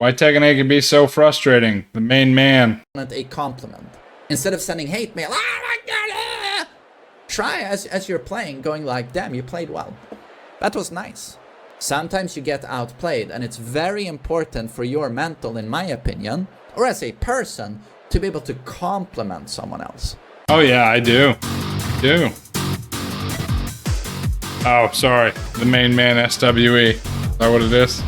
Why Tekken 8 can be so frustrating. The main man. A compliment. Instead of sending hate mail, try as you're playing, going like, damn, you played well. That was nice. Sometimes you get outplayed, and it's very important for your mental, in my opinion, or as a person, to be able to compliment someone else. Oh yeah, I do. Oh, sorry. The main man SWE. Is that what it is?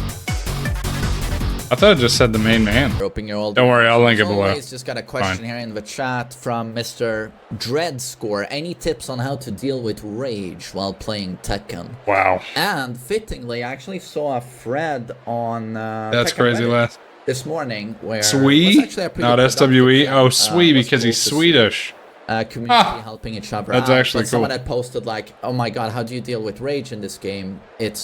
I thought it just said the main man. Don't worry, I'll link it below. Just got a question here in the chat from Mr. Dreadscore. Any tips on how to deal with rage while playing Tekken? Wow. And fittingly, I actually saw a thread on That's Tekken crazy, Reddit Les. this morning where SWE? Not SWE? Oh, SWE because he's Swedish. Community helping each other That's out. actually cool. Someone had posted like, oh my god, how do you deal with rage in this game?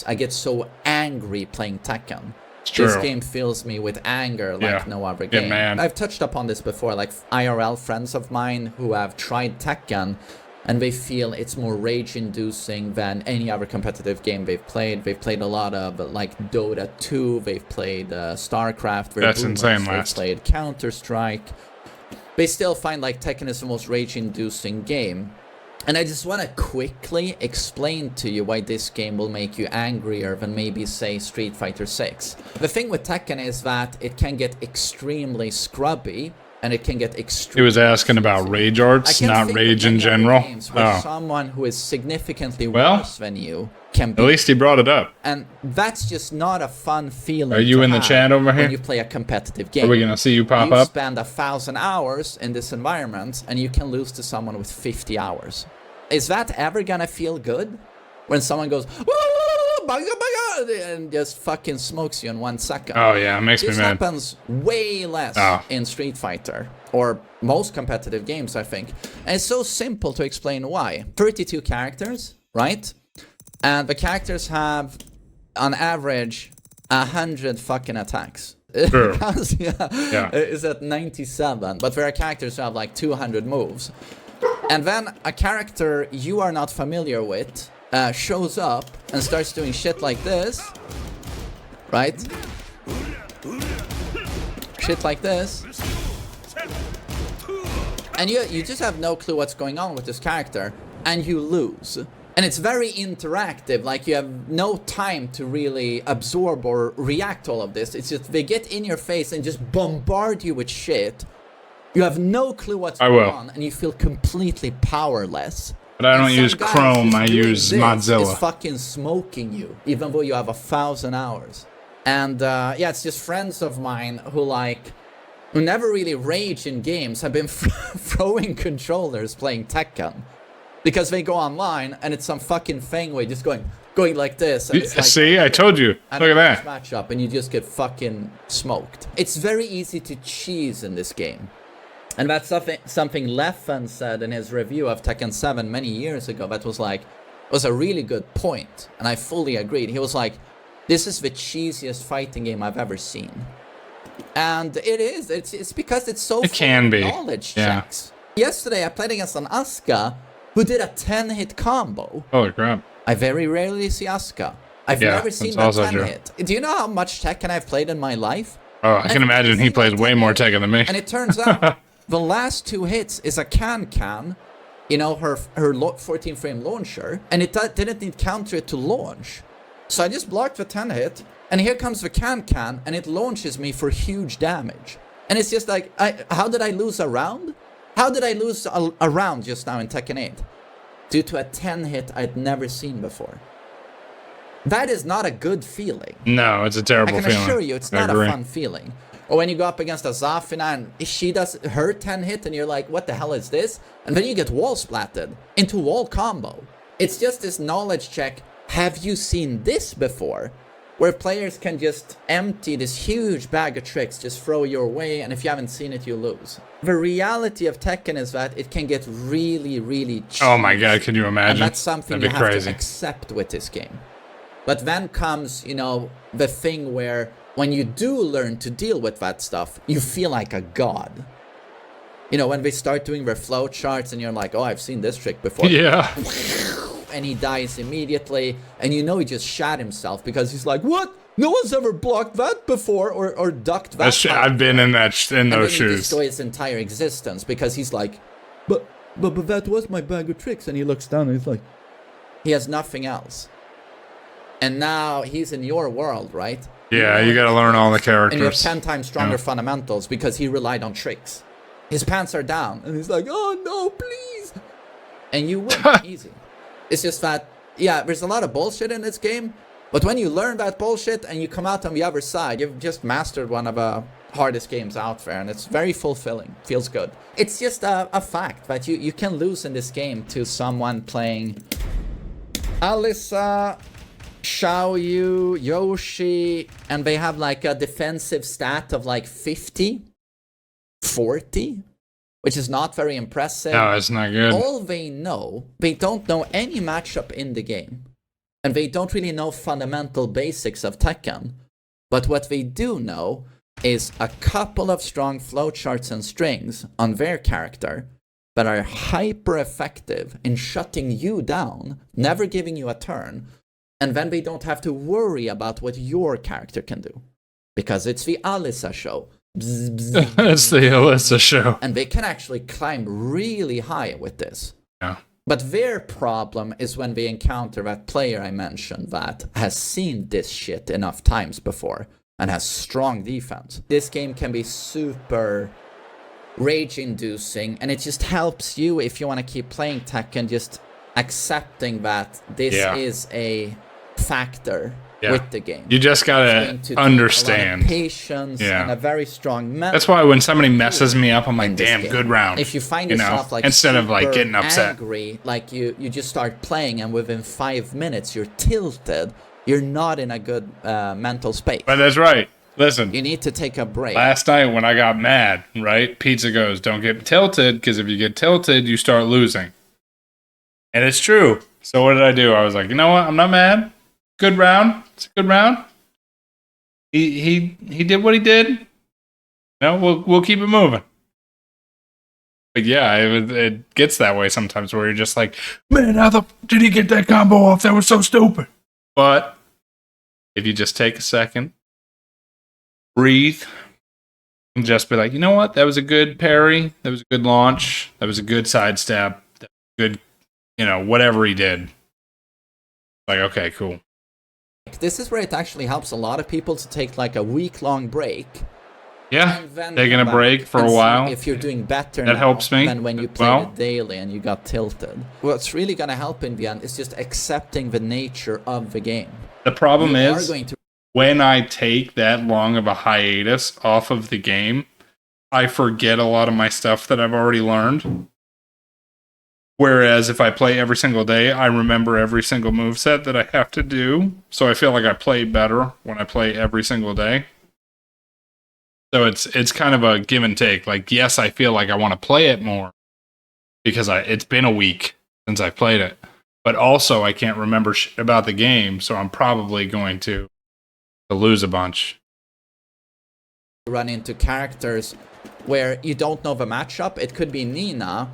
I get so angry playing Tekken. This game fills me with anger like no other game. Man. I've touched upon this before, like IRL friends of mine who have tried Tekken and they feel it's more rage-inducing than any other competitive game they've played. They've played a lot of like Dota 2, they've played StarCraft, that's insane, they've played Counter-Strike. They still find like Tekken is the most rage-inducing game. And I just want to quickly explain to you why this game will make you angrier than maybe, say, Street Fighter 6. The thing with Tekken is that it can get extremely scrubby, and it can get extremely... He was asking about rage arts, not rage in general. Oh. Someone who is significantly worse than you can be... At least he brought it up. And that's just not a fun feeling. Are you in the chat over here? When you play a competitive game. Are we going to see you pop up? You spend 1,000 hours in this environment, and you can lose to someone with 50 hours. Is that ever gonna feel good? When someone goes, and just fucking smokes you in 1 second. Oh yeah, it makes me mad. This happens way less in Street Fighter, or most competitive games, I think. And it's so simple to explain why. 32 characters, right? And the characters have, on average, 100 fucking attacks. Sure. It's at 97, but there are characters who have like 200 moves. And then a character you are not familiar with shows up and starts doing shit like this, right? Shit like this. And you just have no clue what's going on with this character, and you lose. And it's very interactive, like you have no time to really absorb or react to all of this. It's just they get in your face and just bombard you with shit. You have no clue what's going on, and you feel completely powerless. But I don't use Chrome, I use Mozilla. It's fucking smoking you, even though you have 1,000 hours. And yeah, it's just friends of mine who never really rage in games have been throwing controllers playing Tekken. Because they go online, and it's some fucking thing where you're just going like this. And it's like, see, I told you. Look at that. Match up, and you just get fucking smoked. It's very easy to cheese in this game. And that's something Leffen said in his review of Tekken 7 many years ago that was a really good point. And I fully agreed. He was like, this is the cheesiest fighting game I've ever seen. And it is. It's because it's so full of knowledge checks. Yesterday I played against an Asuka who did a 10-hit combo. Holy crap. I very rarely see Asuka. I've never seen that 10-hit. Do you know how much Tekken I've played in my life? Oh, I can imagine he plays way more Tekken than me. And it turns out the last 2 hits is a can, you know, her 14-frame launcher, and it didn't need counter it to launch. So I just blocked the 10-hit, and here comes the can, and it launches me for huge damage. And it's just like, how did I lose a round? How did I lose a round just now in Tekken 8? Due to a 10-hit I'd never seen before. That is not a good feeling. No, it's a terrible feeling. I can assure you, it's not a fun feeling. Or when you go up against a Zafina and she does her 10-hit and you're like, what the hell is this? And then you get wall splatted into wall combo. It's just this knowledge check. Have you seen this before? Where players can just empty this huge bag of tricks, just throw your way, and if you haven't seen it, you lose. The reality of Tekken is that it can get really, really cheap. Oh my god, can you imagine? And that's something you have to accept with this game. But then comes, you know, the thing where when you do learn to deal with that stuff, you feel like a god. You know, when they start doing their flow charts and you're like, oh, I've seen this trick before. Yeah. And he dies immediately. And you know he just shot himself because he's like, what? No one's ever blocked that before or ducked that. I've been in those shoes. He destroys his entire existence because he's like, but that was my bag of tricks. And he looks down and he's like, he has nothing else. And now he's in your world, right? Yeah, you gotta learn all the characters. And you have 10 times stronger fundamentals because he relied on tricks. His pants are down, and he's like, oh no, please. And you win, easy. It's just that, yeah, there's a lot of bullshit in this game, but when you learn that bullshit and you come out on the other side, you've just mastered one of the hardest games out there, and it's very fulfilling. Feels good. It's just a fact that you can lose in this game to someone playing Alyssa, Xiaoyu, Yoshi, and they have like a defensive stat of like 50, 40, which is not very impressive. No, it's not good. All they don't know any matchup in the game, and they don't really know fundamental basics of Tekken. But what they do know is a couple of strong flowcharts and strings on their character that are hyper effective in shutting you down, never giving you a turn. And then they don't have to worry about what your character can do. Because it's the Alyssa show. Bzz, bzz, It's the Alyssa show. And they can actually climb really high with this. Yeah. But their problem is when they encounter that player I mentioned that has seen this shit enough times before and has strong defense. This game can be super rage-inducing, and it just helps you if you want to keep playing Tekken, just accepting that this is a factor with the game. You just gotta understand. A lot of patience and a very strong mental. That's why when somebody messes me up, I'm like, damn, good round. If you find yourself like instead of like getting upset, angry, like you just start playing and within 5 minutes you're tilted, you're not in a good mental space. But that's right. Listen, you need to take a break. Last night when I got mad, right? Pizza goes, don't get tilted, because if you get tilted, you start losing. And it's true. So what did I do? I was like, you know what? I'm not mad. Good round. It's a good round. He did what he did. We'll keep it moving. But yeah, it gets that way sometimes where you're just like, man, how the did he get that combo off? That was so stupid. But if you just take a second, breathe, and just be like, you know what? That was a good parry. That was a good launch. That was a good sidestep. That was good, whatever he did. Like, okay, cool. This is where it actually helps a lot of people to take like a week-long break. Yeah, taking a break for a while. If you're doing better that helps me. than when you played it daily and you got tilted. What's really going to help in the end is just accepting the nature of the game. The problem is, when I take that long of a hiatus off of the game, I forget a lot of my stuff that I've already learned. Whereas if I play every single day, I remember every single moveset that I have to do. So I feel like I play better when I play every single day. So it's kind of a give and take. Like, yes, I feel like I want to play it more because it's been a week since I played it. But also I can't remember shit about the game, so I'm probably going to lose a bunch. Run into characters where you don't know the matchup. It could be Nina.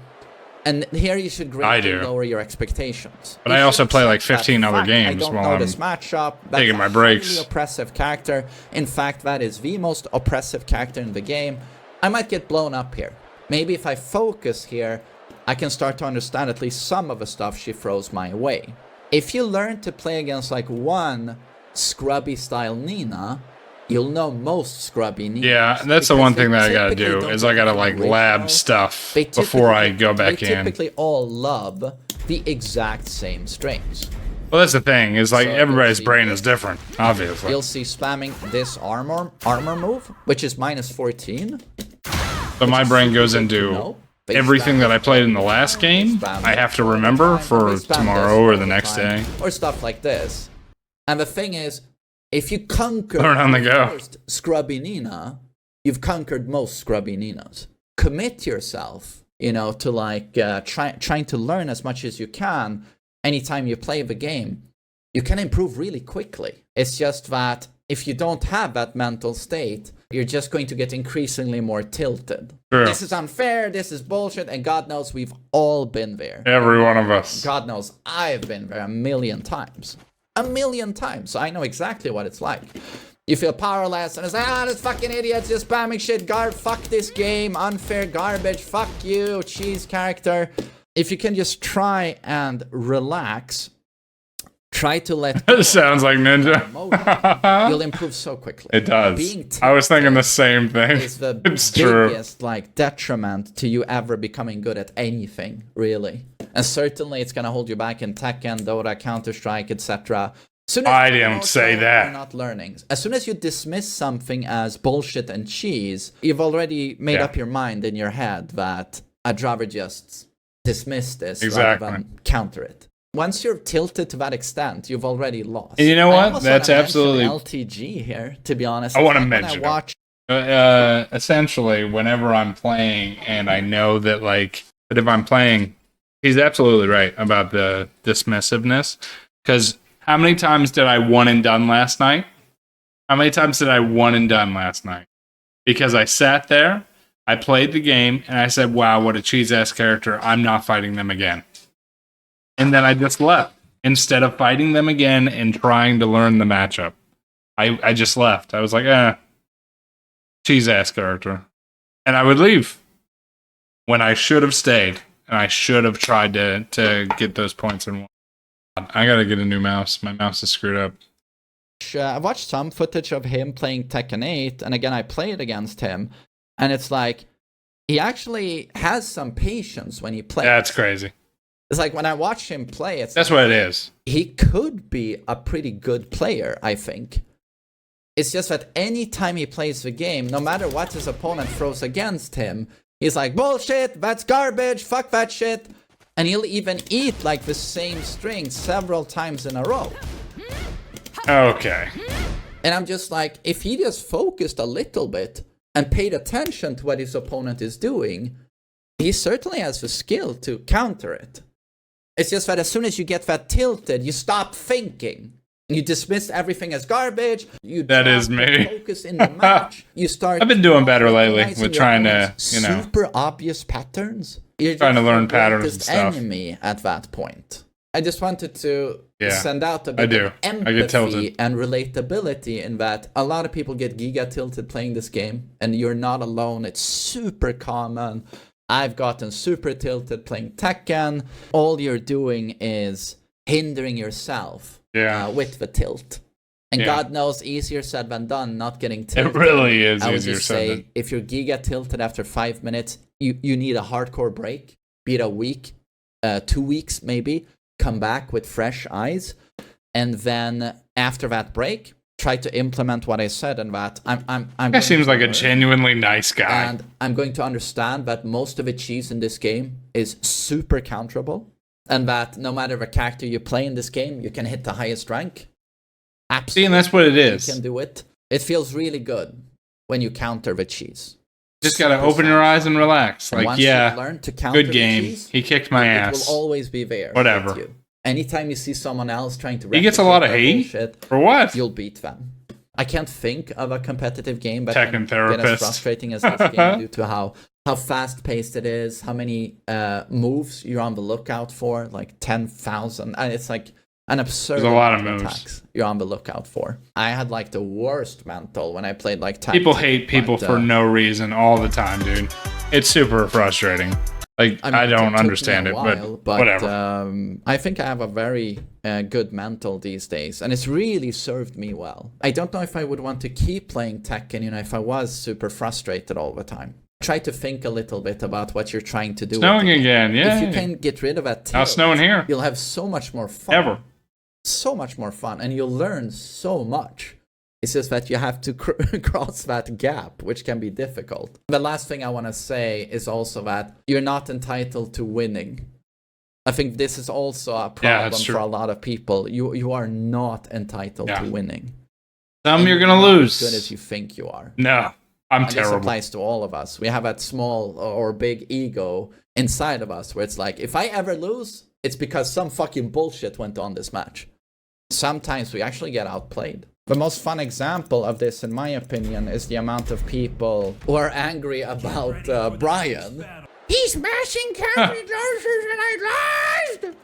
And here you should greatly lower your expectations. But I also play like 15 other games while I'm this matchup. taking my breaks. That's a oppressive character. In fact, that is the most oppressive character in the game. I might get blown up here. Maybe if I focus here, I can start to understand at least some of the stuff she throws my way. If you learn to play against like one scrubby style Nina, you'll know most scrubby Ninas. Yeah, that's the one thing that I gotta do, is I gotta like lab stuff before I go back in. They typically all love the exact same strings. Well, that's the thing, is like everybody's brain is different, obviously. You'll see spamming this armor move, which is minus 14. But my brain goes into everything that I played in the last game, I have to remember for tomorrow or the next day. Or stuff like this. And the thing is, if you conquer first scrubby Nina, you've conquered most scrubby Ninas. Commit yourself, to like trying to learn as much as you can. Anytime you play the game, you can improve really quickly. It's just that if you don't have that mental state, you're just going to get increasingly more tilted. True. This is unfair, this is bullshit, and God knows we've all been there. Every one of us. God knows I've been there a million times. a million times, so I know exactly what it's like. You feel powerless, and it's like, this fucking idiot's just spamming shit, fuck this game, unfair garbage, fuck you, cheese character. If you can just try and relax, try to let go. Sounds like Ninja. You'll improve so quickly. It does. I was thinking the same thing. It's the true. biggest like detriment to you ever becoming good at anything, really. And certainly it's gonna hold you back in Tekken, Dota, Counter-Strike, etc. I didn't say that. You're not learning. As soon as you dismiss something as bullshit and cheese, you've already made up your mind in your head that I'd rather just dismiss this rather than counter it. Once you're tilted to that extent, you've already lost. And you know what? That's absolutely LTG here, to be honest. I want to mention it. Essentially, whenever I'm playing and I know that, like, but if I'm playing, he's absolutely right about the dismissiveness. Because how many times did I one and done last night? How many times did I one and done last night? Because I sat there, I played the game, and I said, wow, what a cheese-ass character. I'm not fighting them again. And then I just left. Instead of fighting them again and trying to learn the matchup. I just left. I was like, cheese-ass character. And I would leave. When I should have stayed. And I should have tried to get those points in one. I gotta get a new mouse. My mouse is screwed up. I watched some footage of him playing Tekken 8, and again, I played against him, and it's like, he actually has some patience when he plays. That's crazy. It's like, when I watch him play, that's what it is. He could be a pretty good player, I think. It's just that any time he plays the game, no matter what his opponent throws against him, he's like, bullshit, that's garbage, fuck that shit. And he'll even eat like the same string several times in a row. Okay. And I'm just like, if he just focused a little bit and paid attention to what his opponent is doing, he certainly has the skill to counter it. It's just that as soon as you get that tilted, you stop thinking. You dismiss everything as garbage. That is me. Focus in the match. You start. I've been doing better lately with trying to, super obvious patterns. You're trying to learn patterns and stuff. Enemy at that point. I just wanted to send out a bit of empathy and relatability in that a lot of people get giga tilted playing this game, and you're not alone. It's super common. I've gotten super tilted playing Tekken. All you're doing is hindering yourself with the tilt. And God knows, easier said than done, not getting tilted. It really is I would easier just said say, than if you're giga tilted after 5 minutes, you need a hardcore break. Be it a week, 2 weeks maybe. Come back with fresh eyes. And then after that break, try to implement what I said, and that That seems like a genuinely nice guy. And I'm going to understand that most of the cheese in this game is super counterable, and that no matter the character you play in this game, you can hit the highest rank. Absolutely. See, and that's what it is. You can do it. It feels really good when you counter the cheese. Just gotta open your eyes and relax. And like, learn to counter good game. Cheese, he kicked my ass. It will always be there. Whatever. With you. Anytime you see someone else trying to, he gets a lot of hate bullshit, for what? You'll beat them. I can't think of a competitive game that Tekken can therapist. get as frustrating as this game due to how fast paced it is, how many moves you're on the lookout for, like 10,000, and it's like an absurd. There's a lot of moves attacks you're on the lookout for. I had like the worst mental when I played like Tekken. People hate people for no reason all the time, dude. It's super frustrating. Like, I don't understand it, but whatever. I think I have a very good mental these days, and it's really served me well. I don't know if I would want to keep playing Tekken, if I was super frustrated all the time. Try to think a little bit about what you're trying to do. Snowing again, yeah. If you can get rid of that tilt, now snowing here. You'll have so much more fun. Ever. So much more fun, and you'll learn so much. It's just that you have to cross that gap, which can be difficult. The last thing I want to say is also that you're not entitled to winning. I think this is also a problem for a lot of people. You are not entitled to winning. You're going to lose. As good as you think you are. No, I'm terrible. This applies to all of us. We have that small or big ego inside of us where it's like, if I ever lose, it's because some fucking bullshit went on this match. Sometimes we actually get outplayed. The most fun example of this, in my opinion, is the amount of people who are angry about Brian. He's smashing counter doses and I lost!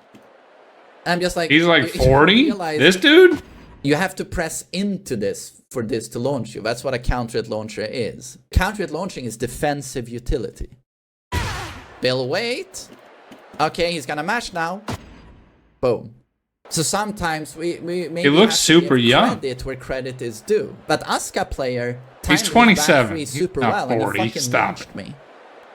I'm just like, He's like you 40? realize This dude? you have to press into this for this to launch you. That's what a counter hit launcher is. Counter hit launching is defensive utility. Bill, wait. Okay, he's gonna mash now. Boom. So sometimes we maybe He looks have to super give young. credit where credit is due. But Asuka player, He's timed his 27. back three super He's well, not 40. and he fucking Stop launched me.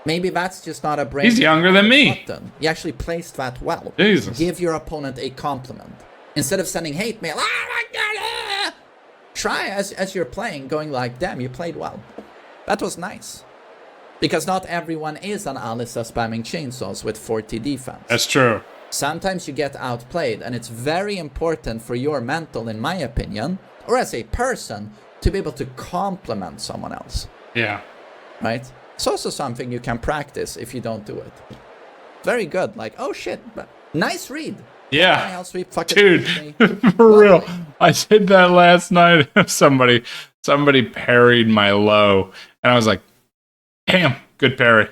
Maybe that's just not a brain. He's younger than me. Button. He actually placed that well. Jesus. Give your opponent a compliment instead of sending hate mail. Oh my God, ah! Try as you're playing, going like, "Damn, you played well." That was nice. Because not everyone is an Alisa spamming chainsaws with 40 defense. That's true. Sometimes you get outplayed, and it's very important for your mental, in my opinion, or as a person, to be able to compliment someone else. Yeah. Right? It's also something you can practice if you don't do it. Very good. Like, oh shit, but nice read. Yeah. Sweep, fucking Dude, for real. I did that last night. somebody parried my low, and I was like, damn, good parry.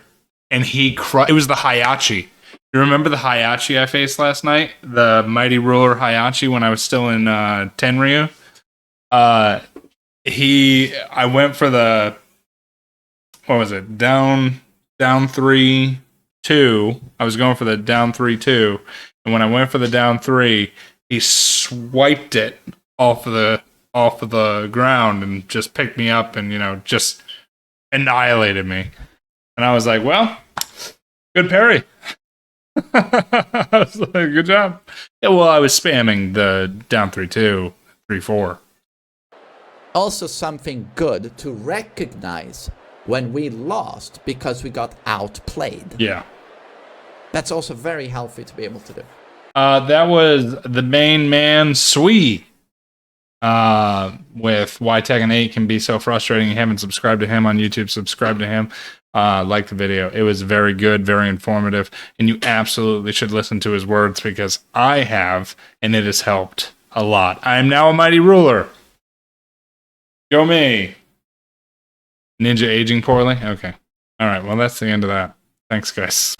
And it was the Hayachi. You remember the Hayachi I faced last night? The Mighty Ruler Hayachi when I was still in Tenryu? I went for the, what was it? Down 3-2. I was going for the down 3-2. And when I went for the down 3, he swiped it off of the ground and just picked me up and, just annihilated me. And I was like, well, good parry. I was like, good job. Yeah, well, I was spamming the down 3-2, 3-4. Also something good to recognize when we lost because we got outplayed. Yeah. That's also very healthy to be able to do. That was TheMainManSWE. With why Tekken 8 can be so frustrating. You haven't subscribed to him on YouTube, subscribe to him. Like the video. It was very good, very informative, and you absolutely should listen to his words because I have, and it has helped a lot. I am now a mighty ruler. Go me. Ninja aging poorly? Okay. All right, well, that's the end of that. Thanks, guys.